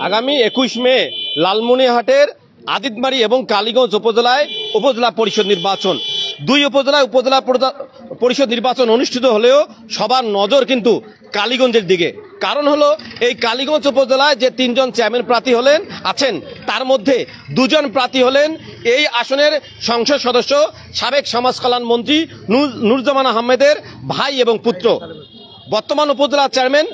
আগামী 21 মে লালমনিরহাটের আদিতমারি এবং কালীগঞ্জ উপজেলায় উপজেলা পরিষদ নির্বাচন, দুই উপজেলায় উপজেলা পরিষদ নির্বাচন অনুষ্ঠিত হলেও সবার নজর কিন্তু কালীগঞ্জের দিকে। কারণ হলো এই কালীগঞ্জ উপজেলায় যে 3 জন চেয়ারম্যান প্রার্থী আছেন তার মধ্যে 2 জন প্রার্থী হলেন এই আসনের সংসদ সদস্য সাবেক সমাজ কল্যাণ মন্ত্রী নুরজামান আহমেদের ভাই এবং পুত্র। বর্তমান উপজেলা চেয়ারম্যান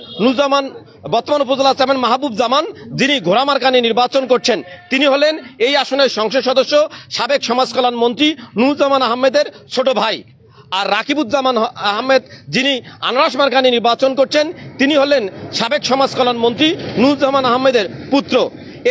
মাহবুব জামান, যিনি ঘোড়ামার্কা নিয়ে নির্বাচন করছেন, তিনি হলেন এই আসনের সংসদ সদস্য সাবেক সমাজ কল্যাণ মন্ত্রী নুরজামান আহমেদের ছোট ভাই। আর রাকিবুজ্জামান আহমেদ, যিনি আনারস মার্কা নিয়ে নির্বাচন করছেন, তিনি হলেন সাবেক সমাজ কল্যাণ মন্ত্রী নুরজামান আহমেদের পুত্র।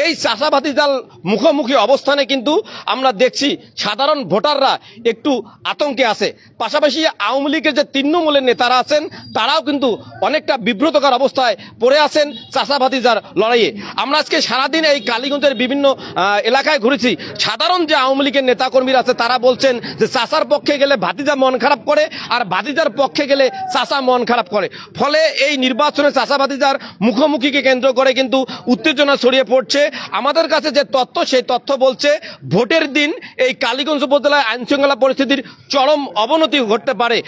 এই চাচা ভাতিজার মুখোমুখি অবস্থানে কিন্তু আমরা দেখছি সাধারণ ভোটাররা একটু আতঙ্কে আছে। পাশাপাশি আওয়ামী লীগের যে তৃণমূলের নেতারা আছেন তারাও কিন্তু অনেকটা বিব্রতকর অবস্থায় পড়ে আছেন চাচা ভাতিজার লড়াইয়ে। আমরা আজকে সারাদিন এই কালীগঞ্জের বিভিন্ন এলাকায় ঘুরেছি। সাধারণ যে আওয়ামী লীগের নেতাকর্মীরা আছে তারা বলছেন যে চাচার পক্ষে গেলে ভাতিজা মন খারাপ করে, আর ভাতিজার পক্ষে গেলে চাচা মন খারাপ করে। ফলে এই নির্বাচনে চাচা ভাতিজার মুখোমুখিকে কেন্দ্র করে কিন্তু উত্তেজনা ছড়িয়ে পড়ছে। আমাদের কাছে যে তথ্য, সেই তথ্য বলছে ভোটের দিন এই কালীগঞ্জ উপজেলায় আইনশৃঙ্খলা পরিস্থিতির চরম অবনতি ঘটতে পারে।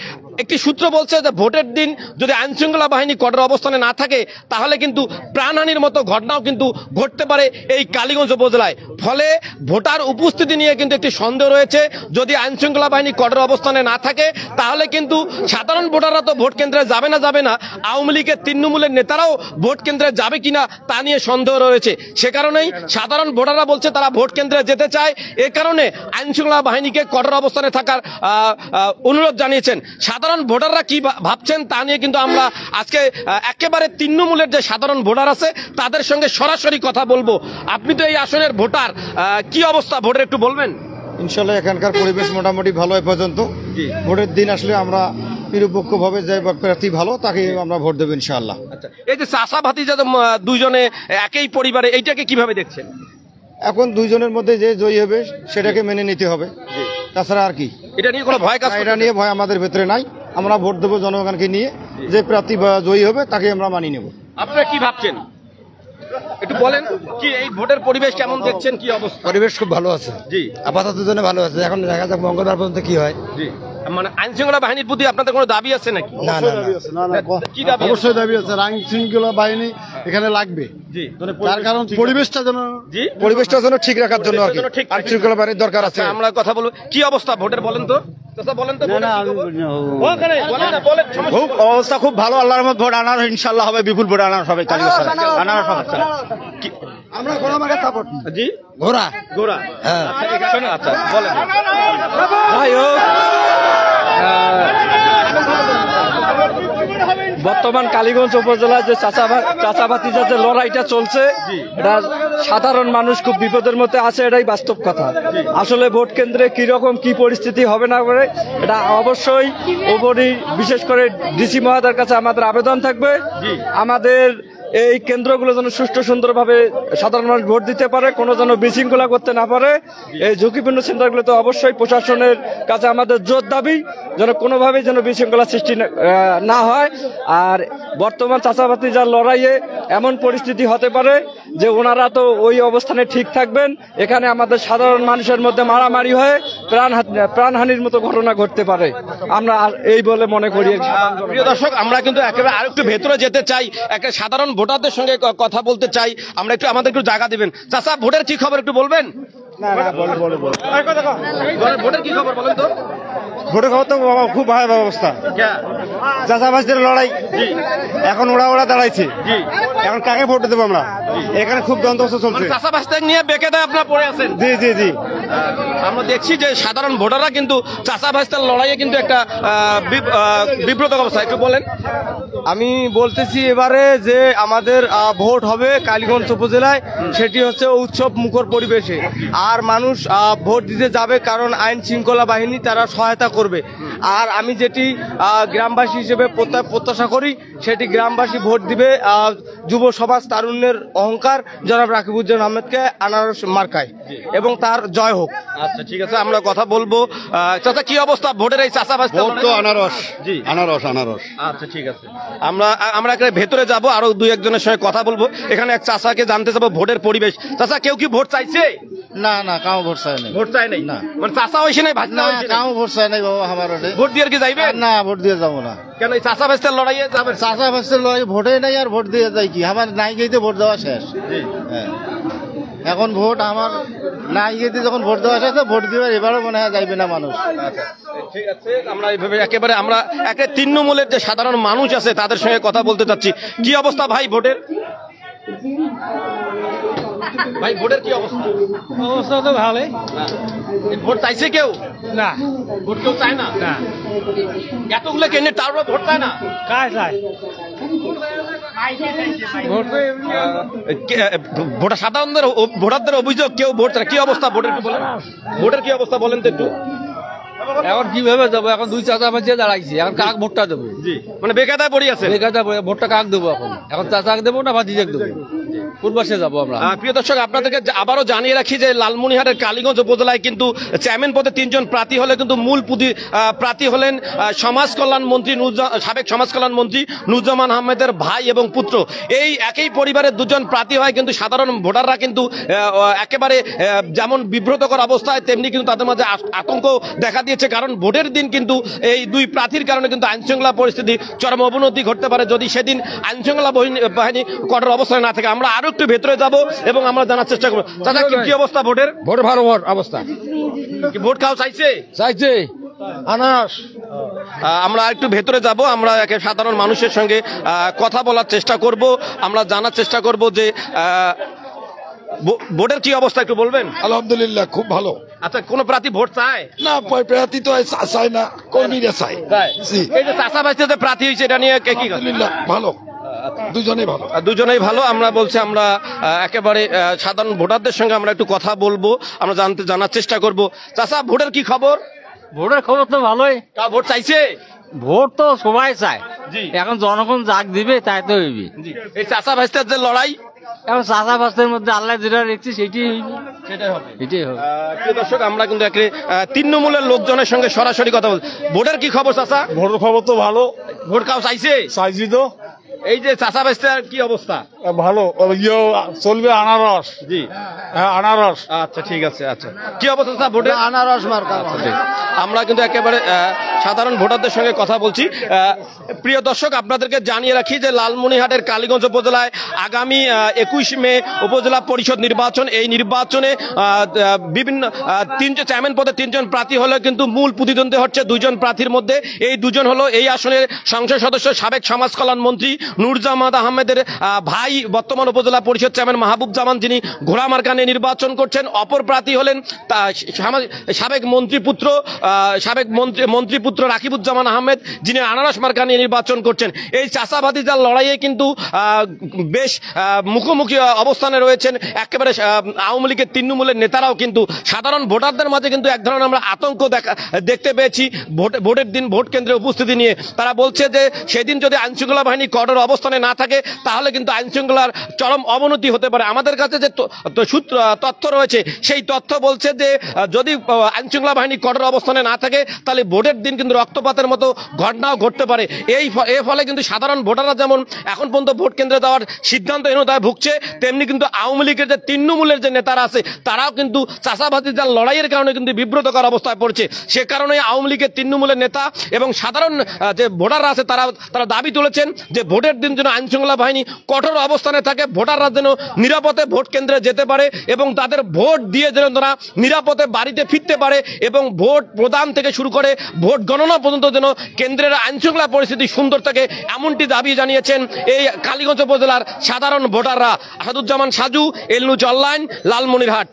একটি সূত্র বলছে যে ভোটের দিন যদি আইনশৃঙ্খলা বাহিনী কঠোর অবস্থানে না থাকে তাহলে কিন্তু প্রাণহানির মতো ঘটনাও কিন্তু ঘটতে পারে এই কালীগঞ্জ উপজেলায়। ফলে ভোটার উপস্থিতি নিয়ে কিন্তু একটি সন্দেহ রয়েছে। যদি আইনশৃঙ্খলা বাহিনী কঠোর অবস্থানে না থাকে তাহলে কিন্তু সাধারণ ভোটাররা তো ভোট কেন্দ্রে যাবে না, আওয়ামী লীগের তৃণমূলের নেতারাও ভোট কেন্দ্রে যাবে কিনা তা নিয়ে সন্দেহ রয়েছে। সে কারণেই সাধারণ ভোটাররা বলছে তারা ভোট কেন্দ্রে যেতে চায়। এ কারণে আইনশৃঙ্খলা বাহিনীকে কঠোর অবস্থানে থাকার অনুরোধ জানিয়েছেন। সাধারণ ভোটাররা কি ভাবছেন তা নিয়ে কিন্তু আমরা আজকে একেবারে তৃণমূলের যে সাধারণ ভোটার আছে তাদের সঙ্গে সরাসরি কথা বলবো। আপনি তো এই আসনের ভোটার, কি অবস্থা ভোটের একটু বলবেন? ইনশাল্লাহ এখানকার পরিবেশ মোটামুটি ভালো এ পর্যন্ত। ভোটের দিন আসলে আমরা নিরপেক্ষভাবে যে প্রার্থী ভালো তাকে আমরা ভোট দেবো ইনশাআল্লাহ। এই যে চাচা ভাতিজা দুইজনে একই পরিবারে, এইটাকে কিভাবে দেখছেন? এখন দুইজনের মধ্যে যে জয়ী হবে সেটাকে মেনে নিতে হবে, তাছাড়া আর কি। এটা নিয়ে কোনো ভয় কাজ? এটা নিয়ে ভয় আমাদের ভেতরে নাই। আমরা ভোট দেবো জনগণকে নিয়ে, যে প্রার্থী জয়ী হবে তাকে আমরা মানিয়ে নেব। আপনারা কি ভাবছেন একটু বলেন, কি এই ভোটের পরিবেশ কেমন দেখছেন, কি অবস্থা? পরিবেশ খুব ভালো আছে জি, আপাতত জন্য ভালো আছে। এখন দেখা যাক মঙ্গলবার পর্যন্ত কি হয়। জি, মানে আইন শৃঙ্খলা বাহিনীর প্রতি আপনাদের কোনো দাবি আছে নাকি? না, কি দাবি? অবশ্যই দাবি আছে, আইন শৃঙ্খলা বাহিনী এখানে লাগবে। জি, তার কারণ পরিবেশটা যেন ঠিক রাখার জন্য আইন শৃঙ্খলা বাহিনীর দরকার আছে। আমরা কথা বলবো, কি অবস্থা ভোটের বলেন তো? অবস্থা খুব ভালো, আল্লাহর রহমত। ভোট আনার ইনশাআল্লাহ হবে, বিপুল ভোট আনার হবে। আমরা ঘোড়া সাপোর্ট। জি, ঘোড়া হ্যাঁ। আচ্ছা বলেন। বর্তমান কালীগঞ্জ উপজেলায় যে চাচা ভাতিজার যে লড়াইটা চলছে, এটা সাধারণ মানুষ খুব বিপদের মধ্যে আছে, এটাই বাস্তব কথা। আসলে ভোট কেন্দ্রে কিরকম কি পরিস্থিতি হবে না করে এটা অবশ্যই উপরই, বিশেষ করে ডিসি মহোদয়ের কাছে আমাদের আবেদন থাকবে, আমাদের এই কেন্দ্রগুলো যেন সুষ্ঠু সুন্দরভাবে সাধারণ মানুষ ভোট দিতে পারে, কোনো যেন বিশৃঙ্খলা করতে না পারে। এই ঝুঁকিপূর্ণ সেন্টারগুলোতে অবশ্যই প্রশাসনের কাছে আমাদের জোর দাবি যেন কোনোভাবেই যেন বিশৃঙ্খলা সৃষ্টি না হয়। আর বর্তমান চাচা ভাতিজার লড়াইয়ে এমন পরিস্থিতি হতে পারে যে ওনারা তো ওই অবস্থানে ঠিক থাকবেন, এখানে আমাদের সাধারণ মানুষের মধ্যে মারামারি হয়ে প্রাণহানির মতো ঘটনা ঘটতে পারে, আমরা এই বলে মনে করি। প্রিয় দর্শক, আমরা কিন্তু একেবারে আরেকটু ভেতরে যেতে চাই, একটা সাধারণ ভোটারদের সঙ্গে কথা বলতে চাই। আমরা একটু, আমাদের একটু জায়গা দিবেন। চাচা, ভোটের কি খবর একটু বলবেন? ভোটের কি খবর বলেন তো? ভোটের খবর তো খুব ভালো অবস্থা। চাচা ভাতিজার লড়াই, এখন ওরা দাঁড়াইছে, এখন কাকে ভোট দেবো আমরা? এখানে খুব দ্বন্দ্ব চলছে। চাচা ভাতিজা নিয়ে বেকায়দায় আপনারা পড়ে আছেন। জি, আমরা দেখছি যে সাধারণ ভোটাররা কিন্তু চাচা ভাতিজার লড়াইয়ে কিন্তু একটা বিব্রত অবস্থা। একটু বলেন। আমি বলতেছি এবারে যে আমাদের ভোট হবে কালীগঞ্জ উপজেলায়, সেটি হচ্ছে উৎসব মুখর পরিবেশে। আর মানুষ ভোট দিতে যাবে কারণ আইন শৃঙ্খলা বাহিনী তারা সহায়তা করবে। আর আমি যেটি গ্রামবাসী হিসেবে প্রত্যাশা করি সেটি গ্রামবাসী ভোট দিবে যুব সমাজ তারুণ্যের অহংকার জনাব রাকিবুজ্জামান আহমেদকে আনারস মার্কায়, এবং তার জয় হোক। আচ্ছা ঠিক আছে, আমরা কথা বলবো। চাচা কি অবস্থা ভোটের এই চাষাবাস? ভোট তো আনারস, জি আনারস আনারস। আচ্ছা ঠিক আছে, আমরা এখানে ভেতরে যাব, আরো দুই একজনের সঙ্গে কথা বলবো। এখানে এক চাচাকে জানতে চাবো ভোটের পরিবেশ। চাচা কেউ কি ভোট চাইছে? না না, কাউ ভোট চাই নাই, ভোট চাই নাই, না। মানে চাচা হয়েছে নাই, ভাজনা না হয়েছে নাই? কাউ ভোট চাই নাই বাবা আমার। ভোট দিয়ে কি যাইবে? না ভোট দিয়ে যাবো না। কেন এই চাষাবাসের লড়াইয়ে যাবেন? চাষা বাসের লড়াই ভোটে নাই, আর ভোট দিয়ে যাই কি? আমার নাই গেইতে ভোট দেওয়া শেষ। হ্যাঁ, এখন ভোট আমার নাই গেইতে যখন ভোট দেওয়া শেষ, ভোট দিবে এবারও মনে হয় যাইবে না মানুষ। ঠিক আছে, আমরা এইভাবে একেবারে আমরা একে তৃণমূলের যে সাধারণ মানুষ আছে তাদের সঙ্গে কথা বলতে চাচ্ছি। কি অবস্থা ভাই ভোটের? ভাই ভোটের কি অবস্থা? অবস্থা তো ভালোই। ভোট চাইছে কেউ? না, ভোট কেউ চায় না। এতগুলো কেন্দ্রে তারপরে ভোট চায় না? কাজ চাই ভোটার সাধারণদের ভোটারদের অভিযোগ কেউ ভোট চায় না। কি অবস্থা ভোটের একটু বলেন? ভোটের কি অবস্থা বলেন তো একটু। এখন কিভাবে দেবো? এখন দুই চাচা বাঁচিয়ে দাঁড়াইছি, এখন কাক ভোটটা দেবো? জি, মানে বেকায়দায় পড়ে আছে। ভোটটা কাক দেবো? এখন চাচাকে দেবো না ভাতিজাকে দেবো? কোন পাশে যাবো আমরা? প্রিয় দর্শক, আপনাদেরকে আবারও জানিয়ে রাখি যে লালমনিরহাটের কালীগঞ্জ উপজেলায় কিন্তু চেয়ারম্যান পদে 3 জন প্রার্থী হলে কিন্তু মূল প্রার্থী হলেন সমাজ কল্যাণ মন্ত্রী সাবেক সমাজ কল্যাণ মন্ত্রী নুরুজ্জামান আহমেদের ভাই এবং পুত্র। এই একই পরিবারের 2 জন প্রার্থী হয় কিন্তু সাধারণ ভোটাররা কিন্তু একেবারে যেমন বিব্রতকর অবস্থায়, তেমনি কিন্তু তাদের মাঝে আতঙ্ক দেখা দিয়েছে। কারণ ভোটের দিন কিন্তু এই 2 প্রার্থীর কারণে কিন্তু আইনশৃঙ্খলা পরিস্থিতি চরম অবনতি ঘটতে পারে যদি সেদিন আইনশৃঙ্খলা বাহিনী কঠোর অবস্থায় না থাকে। আমরা আরো একটু ভেতরে যাব এবং আমরা জানার চেষ্টা করবো। দাদা কি অবস্থা ভোটের? ভোট ভালো অবস্থা। ভোট খাও চাইছে? চাইছে আনারস। আমরা একটু ভেতরে যাব, আমরা সাধারণ মানুষের সঙ্গে কথা বলার চেষ্টা করব, আমরা জানার চেষ্টা করব যে ভোটের কি অবস্থা একটু বলবেন? আলহামদুলিল্লাহ খুব ভালো। আচ্ছা, কোন প্রার্থী ভোট চায় না, প্রার্থী তো চায় না, কর্মীরা চায়। এই যে চাষাবাসীতে যে প্রার্থী হয়েছে এটা নিয়ে কি? আলহামদুলিল্লাহ ভালো, দুজনেই ভালো। দুজনেই ভালো। আমরা বলছি আমরা একেবারে সাধারণ ভোটারদের সঙ্গে আমরা একটু কথা বলবো, আমরা জানার চেষ্টা করব। চাচা ভোটের কি খবর? ভোটের খবর তো ভালোই। তা ভোট চাইছে? ভোট তো সবাই চায়, জি। এখন জনগণ যাক দিবে তাই তো হইবে। এই চাষাবাসীদের যে লড়াই, এখন চাষা বাস্তের মধ্যে আল্লাহ যেটা রেখেছি সেটাই হইবে, সেটাই হবে। এটাই হবে। প্রিয় দর্শক, আমরা কিন্তু একে তৃণমূলের লোকজনের সঙ্গে সরাসরি কথা বলছি। ভোটের কি খবর চাচা? ভোটের খবর তো ভালো। ভোট কাউ চাইছে? চাইছি তো। এই যে চাষাবাসীদের কি অবস্থা? ভালো, চলবে আনারস। জি, হ্যাঁ আনারস। আচ্ছা ঠিক আছে। আচ্ছা, কি অবস্থা চাচা ভোটের? আনারস মার্কা। আমরা কিন্তু একেবারে সাধারণ ভোটারদের সঙ্গে কথা বলছি। প্রিয় দর্শক, আপনাদেরকে জানিয়ে রাখি যে লালমনিরহাটের কালীগঞ্জ উপজেলায় আগামী 21 মে উপজেলা পরিষদ নির্বাচন। এই নির্বাচনে বিভিন্ন চেয়ারম্যান পদে 3 জন প্রার্থী হলে কিন্তু মূল প্রতিদ্বন্দ্বী হচ্ছে 2 জন প্রার্থীর মধ্যে। এই 2 জন হলো এই আসনের সংসদ সদস্য সাবেক সমাজ কল্যাণ মন্ত্রী নুরুজ্জামান আহমেদের ভাই, বর্তমান উপজেলা পরিষদ চেয়ারম্যান মাহবুব জামান, যিনি ঘোড়া মার্কা নিয়ে নির্বাচন করছেন। অপর প্রার্থী হলেন সাবেক মন্ত্রীপুত্র রাকিবুজ্জামান আহমেদ, যিনি আনারস মার্কা নিয়ে নির্বাচন করছেন। এই চাষাবাদীদের লড়াইয়ে কিন্তু বেশ মুখোমুখি অবস্থানে রয়েছেন একেবারে আওয়ামী লীগের তৃণমূলের নেতারাও। কিন্তু সাধারণ ভোটারদের মাঝে কিন্তু এক ধরনের আমরা আতঙ্ক দেখতে পেয়েছি ভোটের দিন ভোট কেন্দ্রে উপস্থিতি নিয়ে। তারা বলছে যে সেদিন যদি আইনশৃঙ্খলা বাহিনী কঠোর অবস্থানে না থাকে তাহলে কিন্তু আইনশৃঙ্খলার চরম অবনতি হতে পারে। আমাদের কাছে যে তথ্য রয়েছে সেই তথ্য বলছে যে যদি আইনশৃঙ্খলা বাহিনী কঠোর অবস্থানে না থাকে তাহলে ভোটের দিন কিন্তু রক্তপাতের মতো ঘটনাও ঘটতে পারে। এর ফলে কিন্তু সাধারণ ভোটাররা যেমন এখন পর্যন্ত ভোট কেন্দ্রে যাওয়ার সিদ্ধান্তহীনতায় ভুগছে, তেমনি কিন্তু আওয়ামী লীগের যে তৃণমূলের যে নেতারা আছে তারাও কিন্তু চাষাবাদীদের লড়াইয়ের কারণে কিন্তু বিব্রতকর অবস্থায় পড়ছে। সে কারণে আওয়ামী লীগের তৃণমূলের নেতা এবং সাধারণ যে ভোটাররা আছে তারা দাবি তুলেছেন যে ভোটের দিন যেন আইনশৃঙ্খলা বাহিনী কঠোর অবস্থানে থাকে, ভোটাররা যেন নিরাপদে ভোট কেন্দ্রে যেতে পারে এবং তাদের ভোট দিয়ে যেন তারা নিরাপদে বাড়িতে ফিরতে পারে এবং ভোট প্রদান থেকে শুরু করে ভোট গণনা পর্যন্ত যেন কেন্দ্রের আইনশৃঙ্খলা পরিস্থিতি সুন্দর থাকে, এমনটি দাবি জানিয়েছেন এই কালীগঞ্জ উপজেলার সাধারণ ভোটাররা। আসাদুজ্জামান সাজু, এল নিউজ অনলাইন, লালমনিরহাট।